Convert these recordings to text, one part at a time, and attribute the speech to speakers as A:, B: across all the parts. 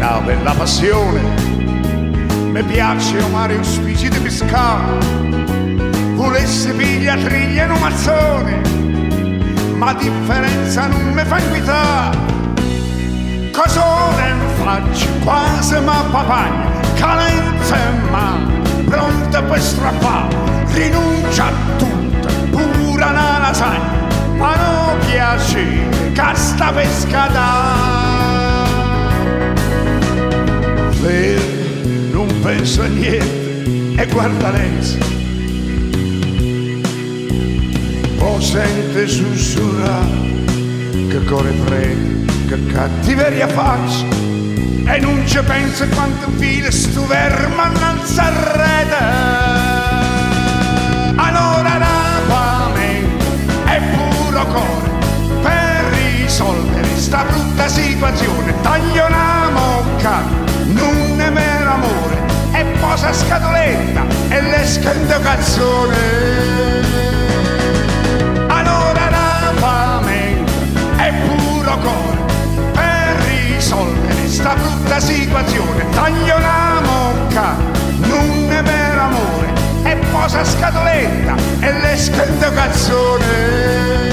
A: una bella passione. Mi piace amare un spicci di pescato, volessi pigliare triglia in un mazzone, ma differenza non mi fa invitare. Cosa ne faccio? Quasi ma papagna, calenza in mano, pronta per strappare, rinuncia a tutto, pure una lasagna, ma non piace che sta pesca da. Non penso a niente e guarda lei, o sente sussurrare che cuore freddo, che cattiveria faccio, e non ci pensa quanto fila sto verma non s'arreda. Allora rapamento è puro cuore per risolvere sta brutta situazione. Taglio una mocca, non ne meno amore, e posa scatoletta e le scende cazzone. Allora rapamento è puro cuore per risolvere sta brutta situazione. Taglio una mocca, non ne meno amore, e posa scatoletta e le scende cazzone.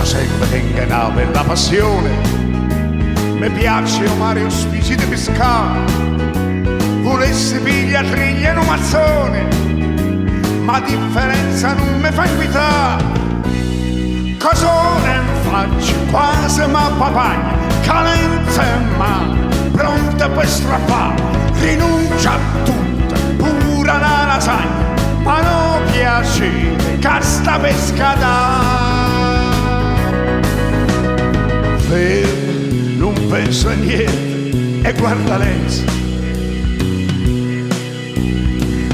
A: Sempre tenga una bella passione, mi piace amare un spicci di pescato, volessi pigliare triglia in un mazzone, ma differenza non mi fa invitare. Cosa ne faccio? Quasi ma papagna, calenza in mano, pronta per strappare, rinuncia a tutto, pure una lasagna, ma non piace che sta pesca da. Non penso a niente e guarda lei,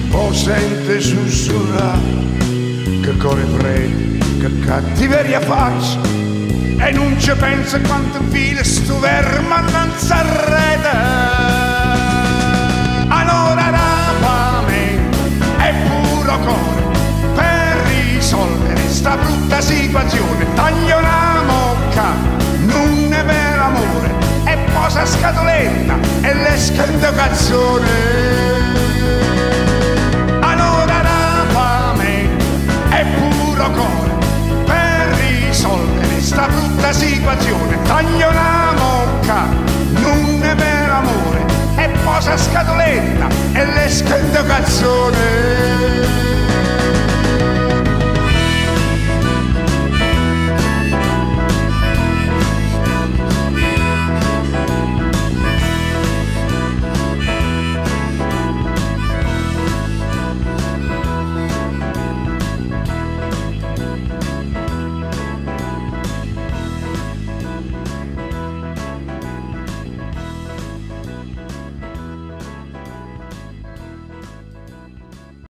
A: o sente sussurrare che cuore freddo, che cattiveria faccio, e non ci pensa quanto fila sto verma non s'arreda. Allora rapamento è puro cuore per risolvere sta brutta situazione. Taglio una mocca, non ne vero amore, e posa scatoletta e le scende cazzone. Allora rapamento è puro cuore per risolvere sta brutta situazione. Taglio una mocca, non ne vero amore, e posa scatoletta e le scende cazzone.